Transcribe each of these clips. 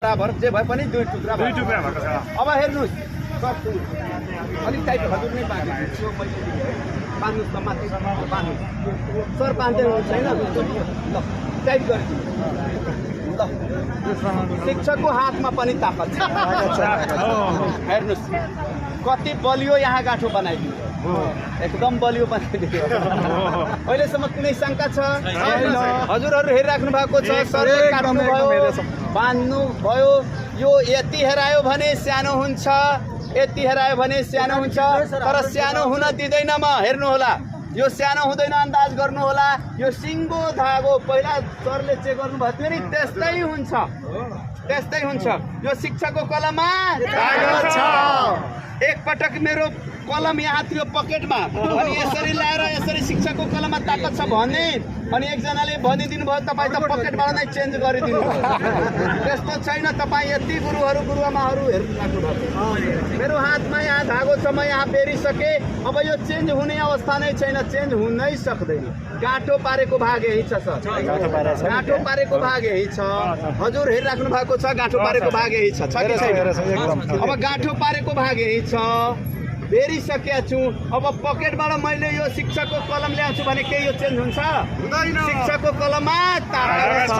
बराबर जे भए पनि दुई टुक्रा भएको छ। अब हेर्नुस् अलिक टाइट हजुर नै बाँध्नु बाँध्नुहोस् न माथि बाँध्नुहोस् सर बाँध्दै छैन ल टाइट गरिदिनु ल शिक्षकको हातमा पनि ताकत छ हेर्नुस् कति बलियो यहाँ गाँठो बनाइदिनु एकदम बलियो बनाइदियो अहिलेसम्म कुनै शङ्का छ हजुरहरू हेरिराख्नु भएको छ सरले काट्नुभयो बाँध्नु भयो यो यति हेरायो भने सानो हुन्छ यति हेरायो भने सानो हुन्छ तर सानो हुन दिँदैन म हेर्नु होला यो सानो हुँदैन अन्दाज गर्नु होला यो सिङ्गो धागो पहिला सरले चेक गर्नुभयो थियो नि त्यस्तै हुन्छ यो शिक्षकको कलममा एक पटक मेरो कलम यहाँ थियो पकेटमा अनि यसरी ल्याएर यसरी शिक्षकको कलममा ताकत छ भने अनि एकजनाले भनिदिनु भयो तपाईँ त पकेटबाट नै चेन्ज गरिदिनु त्यस्तो छैन तपाईँ यति गुरुआमाहरू हेर्नु भएको मेरो हातमा यहाँ धागो छ म यहाँ बेरिसके अब यो चेन्ज हुने अवस्था नै छैन चेन्ज हुनै सक्दैन गाँठो पारेको भाग यही छ सर गाँठो पारेको भाग यही छ हजुर हेरिराख्नु भएको छ गाँठो पारेको भाग यही छ कि छैन अब गाँठो पारेको भाग यही छ बेरिसकेका छु अब पकेटबाट मैले यो शिक्षकको कलम ल्याउँछु भने के यो चेन्ज हुन्छ शिक्षकको कलममा ताकत छ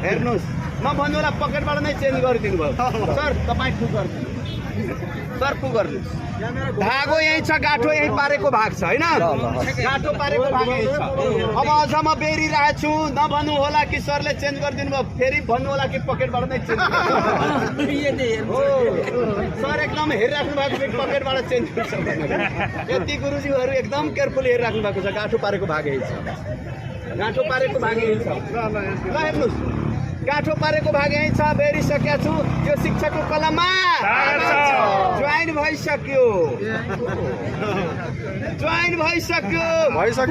हेर्नुस् नभन्नु होला पकेटबाट नै चेन्ज गरिदिनु भयो सर तपाईँ ठुक गर्नु सर पु गर्नुहोस् धागो यही छ गाँठो यही पारेको भाग छ होइन गाँठो पारेको भाग यही छ अब अझ म बेरिरहेको छु नभन्नु होला कि सरले चेन्ज गरिदिनु भयो फेरि भन्नु होला कि पकेटबाट नै चेन्ज सर एकदम हेरिराख्नु भएको छ पकेटबाट चेन्ज गर्छ यति गुरुजीहरू एकदम केयरफुली हेरिराख्नु भएको छ गाँठो पारेको भाग यही छ गाँठो पारेको भाग यही छ ल हेर्नुहोस् गाँठो पारेको भाग यही छ बेरिसकेका छु यो शिक्षकको कलममा जोइन भइसक्यो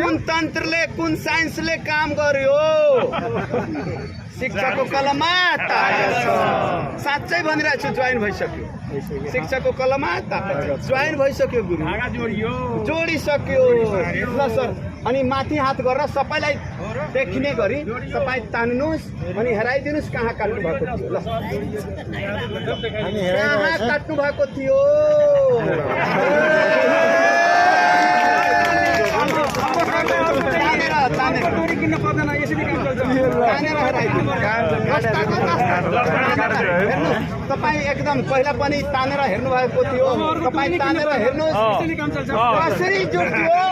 कुन तन्त्रले कुन साइन्सले काम गर्यो शिक्षकको कलममा साँच्चै भनिरहेको छु जोइन भइसक्यो शिक्षकको कलममा जोइन भइसक्यो गुरु जोडिसक्यो ल सर अनि माथि हात गरेर सबैलाई देखिने गरी तपाईँ तान्नुहोस् अनि हेराइदिनुहोस् कहाँ काट्नु भएको थियो ल कहाँ काट्नु भएको थियो तपाईँ एकदम पहिला पनि तानेर हेर्नु भएको थियो तपाईँ तानेर हेर्नुहोस् कसरी जुट्यो